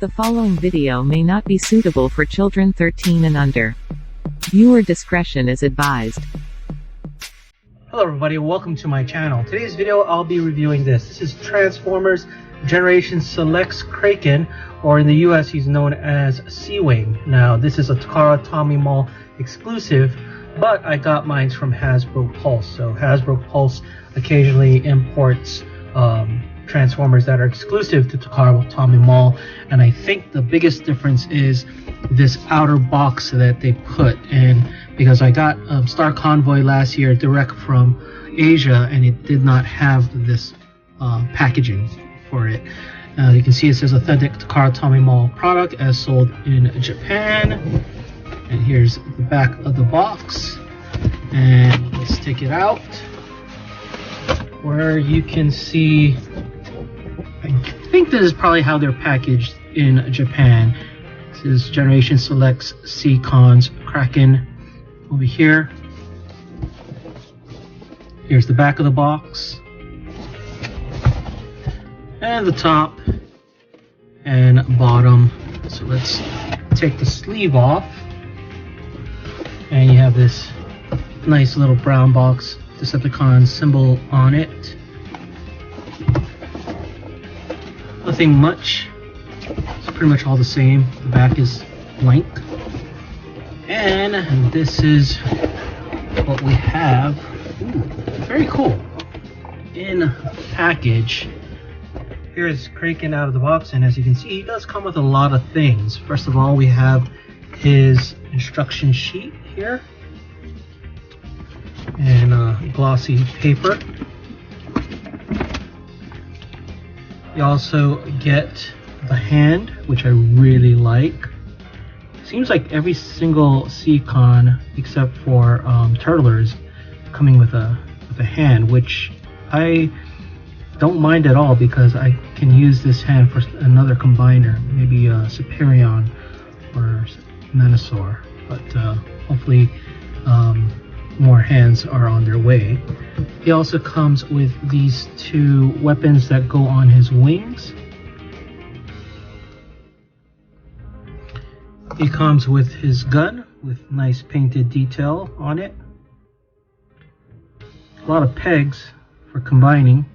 The following video may not be suitable for children 13 and under. Viewer discretion is advised. Hello everybody, welcome to my channel. Today's video I'll be reviewing this. This is Transformers Generation Select's Kraken, or in the US he's known as Seawing. Now this is a Takara Tommy Mall exclusive, but I got mine from Hasbro Pulse. So Hasbro Pulse occasionally imports Transformers that are exclusive to Takara Tommy Mall, and I think the biggest difference is this outer box that they put in, because I got Star Convoy last year direct from Asia and it did not have this packaging for it. You can see it says authentic Takara Tommy Mall product as sold in Japan, and here's the back of the box, and let's take it out, where you can see, I think this is probably how they're packaged in Japan. This is Generation Select's Seacon's Kraken over here. Here's the back of the box, and the top and bottom. So let's take the sleeve off, and you have this nice little brown box, Decepticon symbol on it. Nothing much, it's pretty much all the same. The back is blank, and this is what we have. Ooh, very cool in package. Here's Kraken out of the box, and as you can see, he does come with a lot of things. First of all, we have his instruction sheet here and glossy paper. You also get the hand, which I really like. Seems like every single Seacon except for Turtler is coming with a hand, which I don't mind at all, because I can use this hand for another combiner, maybe Superion or Manosaur, but hopefully more hands are on their way. He also comes with these two weapons that go on his wings. He comes with his gun with nice painted detail on it. A lot of pegs for combining.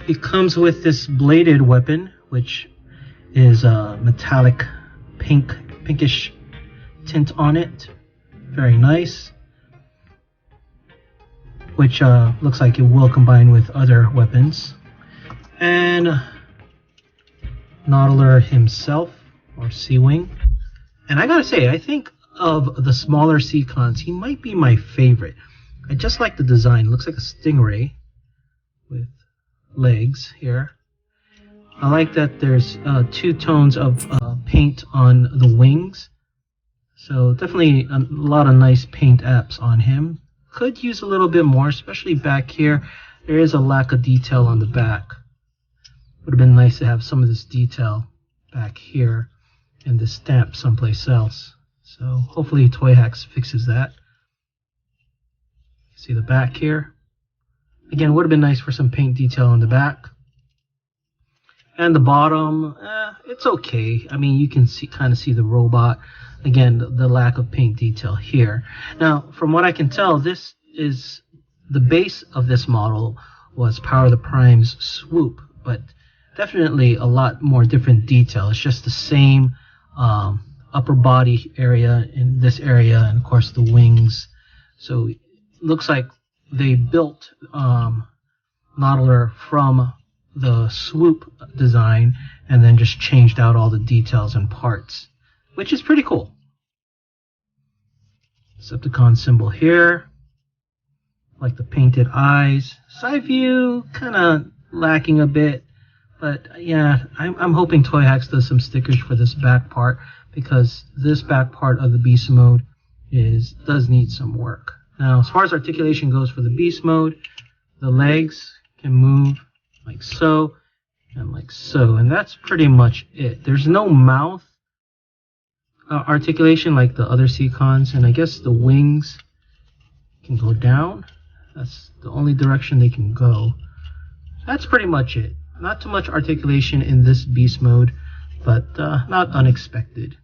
He comes with this bladed weapon, which is a metallic pinkish tint on it. Very nice. Which looks like it will combine with other weapons. And Lair himself, or Seawing. And I gotta say, I think of the smaller Seacons, he might be my favorite. I just like the design. It looks like a stingray with legs here. I like that there's two tones of paint on the wings. So definitely a lot of nice paint apps on him. Could use a little bit more, especially back here. There is a lack of detail on the back. Would have been nice to have some of this detail back here and this stamp someplace else. So hopefully Toy Hacks fixes that. See the back here. Again, would have been nice for some paint detail on the back. And the bottom, it's okay. I mean, you can kind of see the robot. Again, the lack of paint detail here. Now, from what I can tell, this is the base of this model was Power of the Prime's Swoop, but definitely a lot more different detail. It's just the same upper body area in this area, and of course the wings. So it looks like they built Lair from the Swoop design and then just changed out all the details and parts, which is pretty cool. Decepticon symbol here. Like the painted eyes. Side view, kind of lacking a bit. But yeah, I'm hoping Toy Hacks does some stickers for this back part, because this back part of the Beast Mode does need some work. Now, as far as articulation goes for the Beast Mode, the legs can move like so and like so, and that's pretty much it. There's no mouth articulation like the other Seacons, and I guess the wings can go down. That's the only direction they can go. That's pretty much it. Not too much articulation in this beast mode, but not unexpected.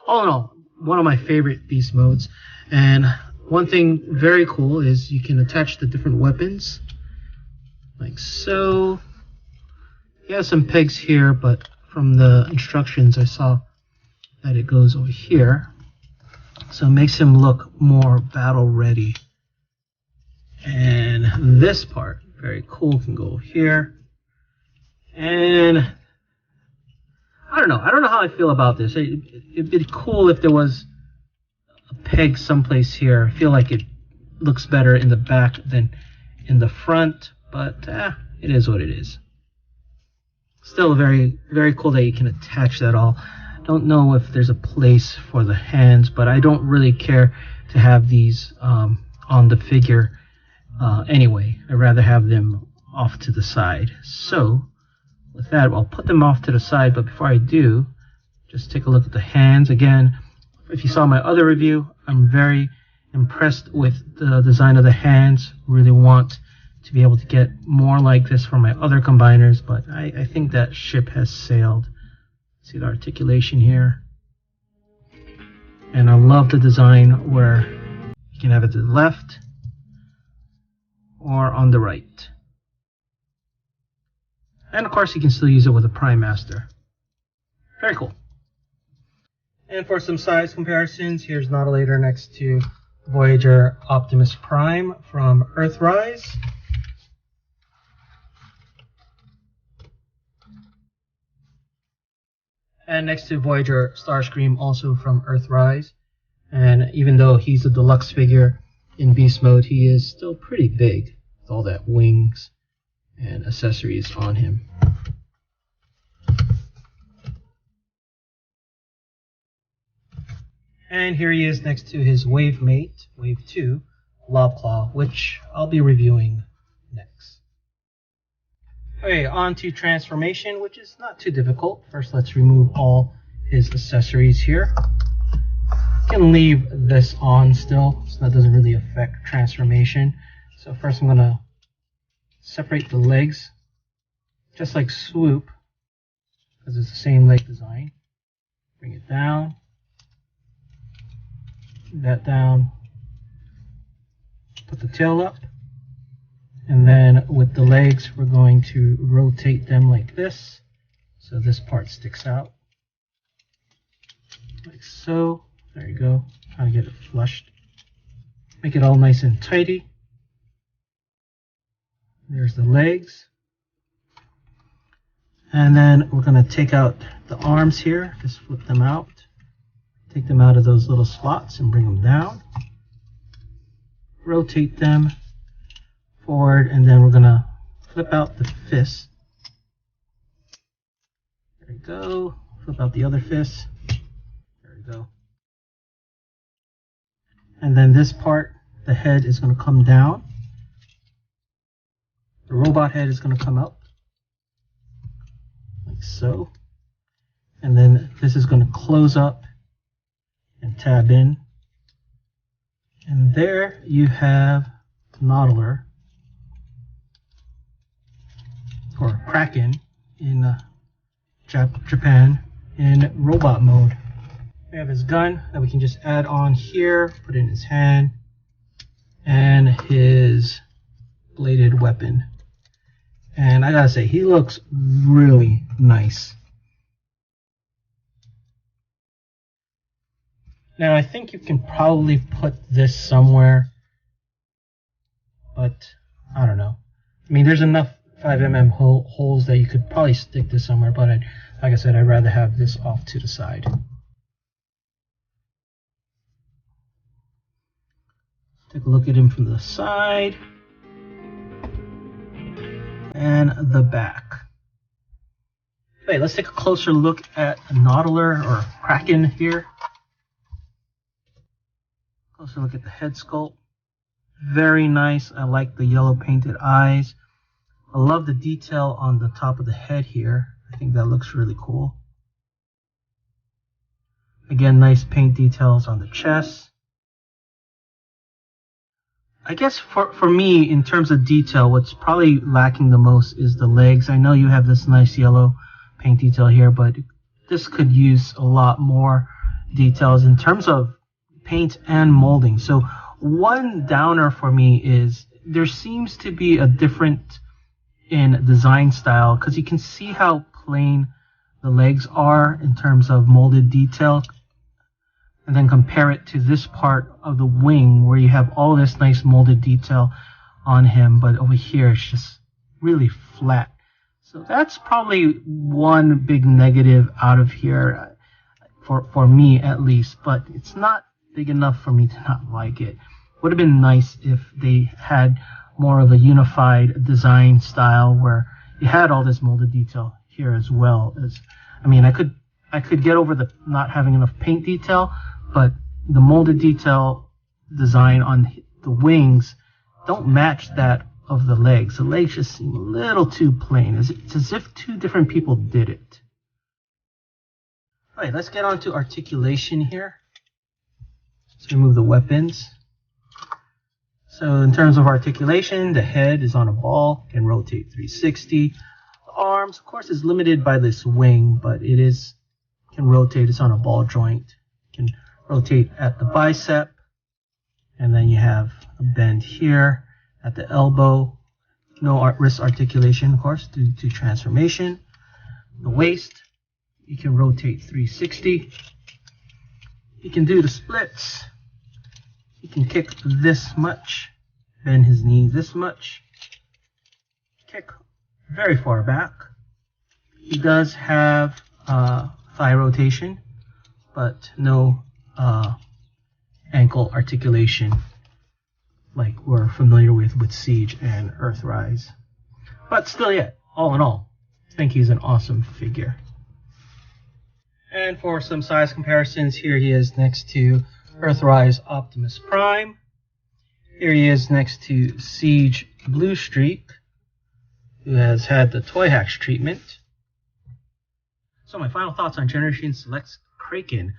All in all, one of my favorite beast modes. And one thing very cool is you can attach the different weapons, like so. He has some pegs here, but from the instructions I saw that it goes over here. So it makes him look more battle ready. And this part, very cool, can go here. And I don't know how I feel about this. It'd be cool if there was a peg someplace here. I feel like it looks better in the back than in the front, but it is what it is. Still very, very cool that you can attach that all. Don't know if there's a place for the hands, but I don't really care to have these on the figure anyway. I'd rather have them off to the side. So with that, I'll put them off to the side, but before I do, just take a look at the hands. Again, if you saw my other review, I'm very impressed with the design of the hands. Really want to be able to get more like this for my other combiners, but I think that ship has sailed. See the articulation here? And I love the design where you can have it to the left or on the right. And of course you can still use it with a Prime Master. Very cool. And for some size comparisons, here's Nautilator next to Voyager Optimus Prime from Earthrise. And next to Voyager Starscream, also from Earthrise. And even though he's a deluxe figure in beast mode, he is still pretty big with all that wings and accessories on him. And here he is next to his wave mate, Wave 2, Lobclaw, which I'll be reviewing next. Okay, on to transformation, which is not too difficult. First, let's remove all his accessories here. You can leave this on still, so that doesn't really affect transformation. So first I'm going to separate the legs, just like Swoop, because it's the same leg design. Bring it down, that down, put the tail up, and then with the legs we're going to rotate them like this, so this part sticks out, like so. There you go, trying to get it flushed. Make it all nice and tidy. There's the legs. And then we're going to take out the arms here, just flip them out. Take them out of those little slots and bring them down. Rotate them forward, and then we're going to flip out the fist. There you go. Flip out the other fist. There you go. And then this part, the head is going to come down. The robot head is going to come up, like so. And then this is going to close up and tab in. And there you have Nautilator, or Kraken in Japan, in robot mode. We have his gun that we can just add on here, put in his hand, and his bladed weapon. And I gotta say, he looks really nice. Now I think you can probably put this somewhere, but I don't know. I mean, there's enough 5mm holes that you could probably stick this somewhere, but like I said, I'd rather have this off to the side. Take a look at him from the side and the back. Okay, let's take a closer look at Nautilator, or Kraken here. Closer look at the head sculpt. Very nice. I like the yellow painted eyes. I love the detail on the top of the head here. I think that looks really cool. Again, nice paint details on the chest. I guess for me, in terms of detail, what's probably lacking the most is the legs. I know you have this nice yellow paint detail here, but this could use a lot more details in terms of paint and molding. So one downer for me is there seems to be a different in design style, because you can see how plain the legs are in terms of molded detail, and then compare it to this part of the wing where you have all this nice molded detail on him, but over here it's just really flat. So that's probably one big negative out of here for me at least, but it's not big enough for me to not like it. Would have been nice if they had more of a unified design style where you had all this molded detail here as well. As I mean, I could get over the not having enough paint detail, but the molded detail design on the wings don't match that of the legs. The legs just seem a little too plain. It's as if two different people did it. Alright, let's get on to articulation here. Let's remove the weapons. So in terms of articulation, the head is on a ball, can rotate 360. The arms, of course, is limited by this wing, but can rotate. It's on a ball joint. Can rotate at the bicep, and then you have a bend here at the elbow. No wrist articulation, of course, due to transformation. The waist, you can rotate 360. You can do the splits. He can kick this much, bend his knee this much, kick very far back. He does have thigh rotation, but no ankle articulation like we're familiar with Siege and Earthrise. But still, yeah, all in all, I think he's an awesome figure. And for some size comparisons, here he is next to Earthrise Optimus Prime. Here he is next to Siege Blue Streak, who has had the Toy Hacks treatment. So my final thoughts on Generation Select's Kraken.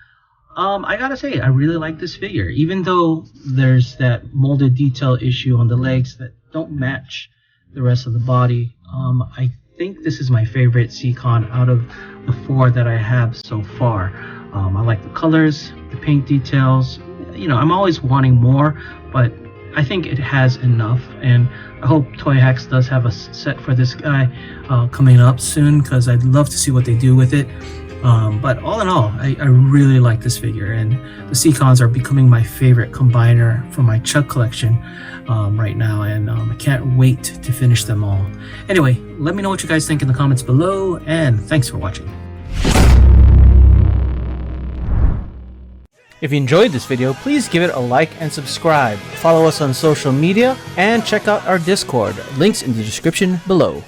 I gotta say, I really like this figure, even though there's that molded detail issue on the legs that don't match the rest of the body. I think this is my favorite Seacon out of the 4 that I have so far. I like the colors, the paint details. You know, I'm always wanting more, but I think it has enough, and I hope Toy Hacks does have a set for this guy coming up soon, because I'd love to see what they do with it. But all in all, I really like this figure, and the Seacons are becoming my favorite combiner for my Chug collection right now, and I can't wait to finish them all. Anyway, let me know what you guys think in the comments below, and thanks for watching. If you enjoyed this video, please give it a like and subscribe. Follow us on social media and check out our Discord. Links in the description below.